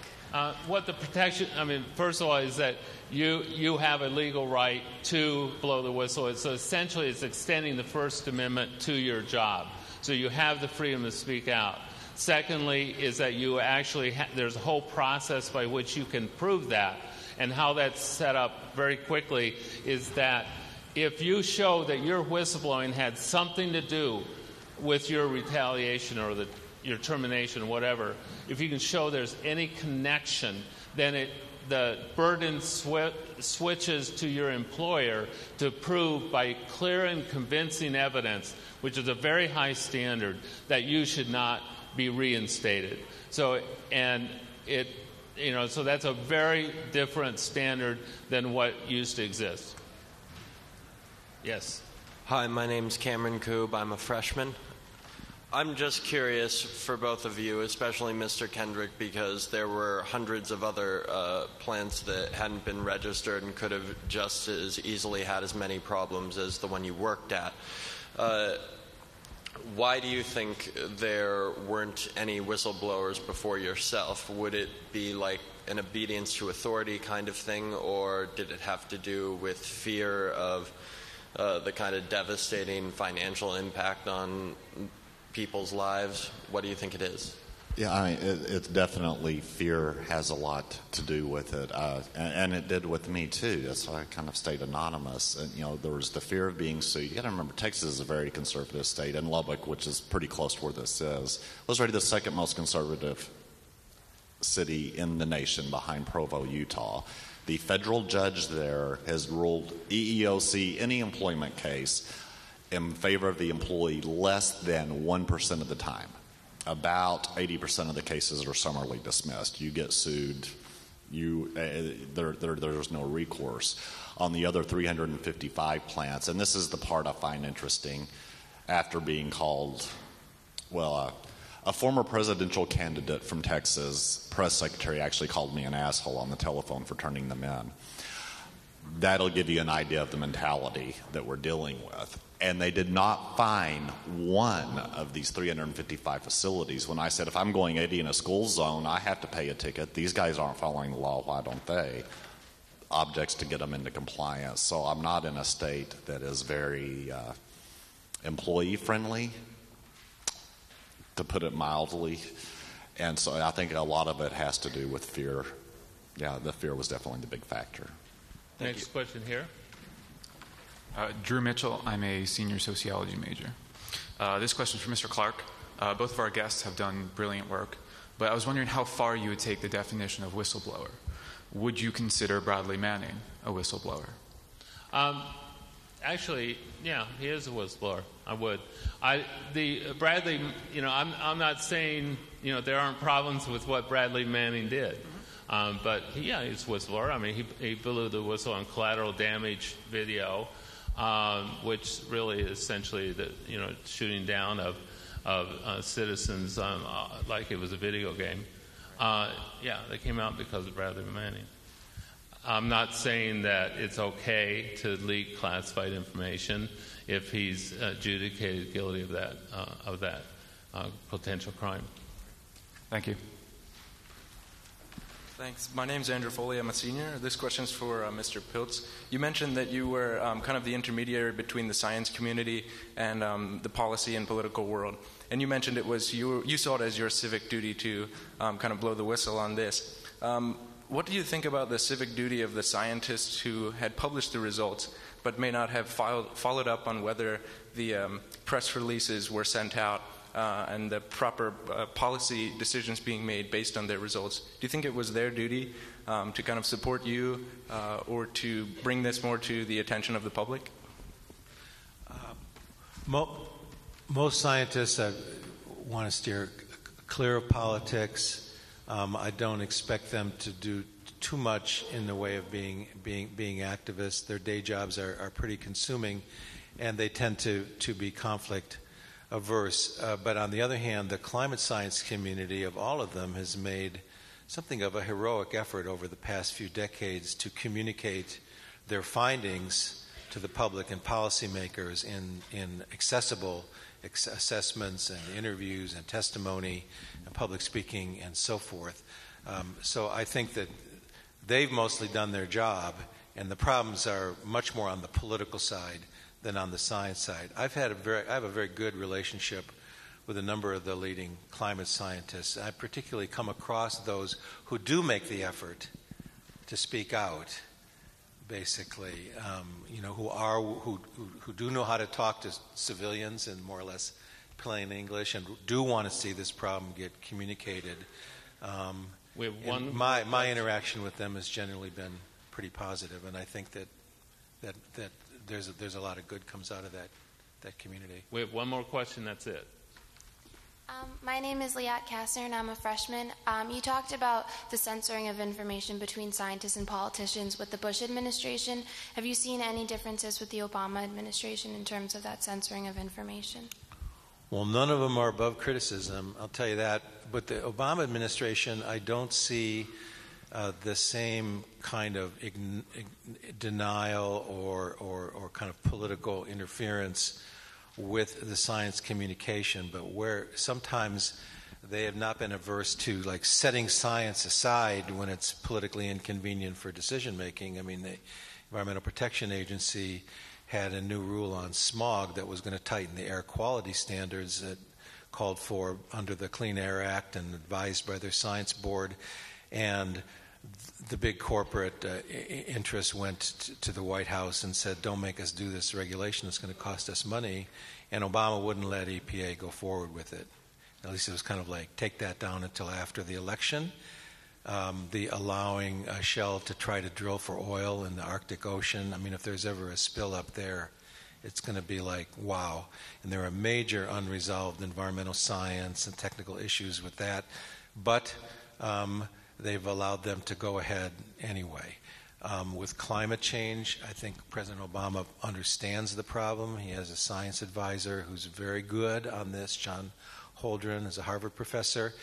What the protection, first of all, is that you have a legal right to blow the whistle. So essentially, it's extending the First Amendment to your job. So you have the freedom to speak out. Secondly, is that you actually there's a whole process by which you can prove that. And how that's set up very quickly is that if you show that your whistleblowing had something to do with your retaliation or your termination or whatever, if you can show there's any connection, then the burden switches to your employer to prove by clear and convincing evidence, which is a very high standard, that you should not be reinstated. So, and So that's a very different standard than what used to exist. Yes. Hi, my name's Cameron Koob. I'm a freshman. I'm just curious for both of you, especially Mr. Kendrick, because there were hundreds of other plants that hadn't been registered and could have just as easily had as many problems as the one you worked at. Why do you think there weren't any whistleblowers before yourself? Would it be like an obedience to authority kind of thing, or did it have to do with fear of the kind of devastating financial impact on people's lives? What do you think it is? Yeah, I mean, it's definitely fear has a lot to do with it, and it did with me too. That's why I kind of stayed anonymous. And there was the fear of being sued. You got to remember, Texas is a very conservative state, and Lubbock, which is pretty close to where this is, was already the second most conservative city in the nation, behind Provo, Utah. The federal judge there has ruled EEOC, any employment case, in favor of the employee less than 1% of the time. About 80% of the cases are summarily dismissed. You get sued, there's no recourse. On the other 355 plants, and this is the part I find interesting, after being called, a former presidential candidate from Texas, press secretary, actually called me an asshole on the telephone for turning them in. That'll give you an idea of the mentality that we're dealing with. And they did not find one of these 355 facilities. When I said, if I'm going 80 in a school zone, I have to pay a ticket. These guys aren't following the law. Why don't they? Objects to get them into compliance. So I'm not in a state that is very employee-friendly, to put it mildly. And so I think a lot of it has to do with fear. Yeah, the fear was definitely the big factor. Next question here. Drew Mitchell. I'm a senior sociology major. This question is for Mr. Clark. Both of our guests have done brilliant work, but I was wondering how far you would take the definition of whistleblower. Would you consider Bradley Manning a whistleblower? Actually, yeah, he is a whistleblower. I would. Bradley, I'm not saying, there aren't problems with what Bradley Manning did. But yeah, he's a whistleblower. I mean, he blew the whistle on collateral damage video, which really is essentially the shooting down of citizens like it was a video game. Yeah, they came out because of Bradley Manning. I'm not saying that it's okay to leak classified information if he's adjudicated guilty of that potential crime. Thank you. Thanks. My name's Andrew Foley. I'm a senior. This question's for Mr. Piltz. You mentioned that you were kind of the intermediary between the science community and the policy and political world. And you mentioned it was you saw it as your civic duty to kind of blow the whistle on this. What do you think about the civic duty of the scientists who had published the results but may not have followed up on whether the press releases were sent out and the proper policy decisions being made based on their results? Do you think it was their duty to kind of support you or to bring this more to the attention of the public? Most scientists want to steer clear of politics. I don't expect them to do too much in the way of being activists. Their day jobs are pretty consuming, and they tend to be conflict averse. But on the other hand, the climate science community of all of them has made something of a heroic effort over the past few decades to communicate their findings to the public and policymakers in accessible assessments and interviews and testimony and public speaking and so forth. So I think that they've mostly done their job, and the problems are much more on the political side than on the science side. I have a very good relationship with a number of the leading climate scientists. I particularly come across those who do make the effort to speak out, basically, who do know how to talk to civilians in more or less plain English and do want to see this problem get communicated. My interaction with them has generally been pretty positive, and I think that there's a lot of good comes out of that community. We have one more question. That's it. My name is Liat Kastner, and I'm a freshman. You talked about the censoring of information between scientists and politicians with the Bush administration. Have you seen any differences with the Obama administration in terms of that censoring of information? Well, none of them are above criticism, I'll tell you that. But the Obama administration, I don't see the same kind of denial or kind of political interference with the science communication, but where sometimes they have not been averse to like setting science aside when it's politically inconvenient for decision making. I mean, the Environmental Protection Agency had a new rule on smog that was going to tighten the air quality standards that called for under the Clean Air Act and advised by their science board, and the big corporate interests went to the White House and said, don't make us do this regulation, it's going to cost us money. And Obama wouldn't let EPA go forward with it. At least it was kind of like, take that down until after the election. The allowing Shell to try to drill for oil in the Arctic Ocean. I mean, if there's ever a spill up there, it's going to be like, wow. And there are major unresolved environmental science and technical issues with that. But they've allowed them to go ahead anyway. With climate change, I think President Obama understands the problem. He has a science advisor who's very good on this. John Holdren is a Harvard professor.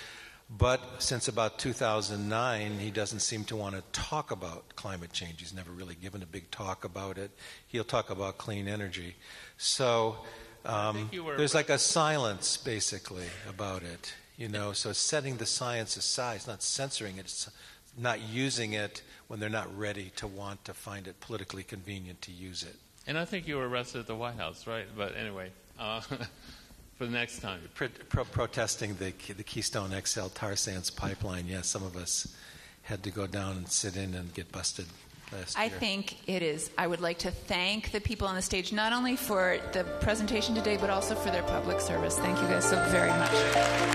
But since about 2009, he doesn't seem to want to talk about climate change. He's never really given a big talk about it. He'll talk about clean energy. So there's like a silence, basically, about it. You know, so it's setting the science aside. It's not censoring it. It's not using it when they're not ready to want to find it politically convenient to use it. And I think you were arrested at the White House, right? But anyway, for the next time. Protesting the Keystone XL tar sands pipeline, yes, some of us had to go down and sit in and get busted last year. I think it is. I would like to thank the people on the stage, not only for the presentation today, but also for their public service. Thank you guys so very much.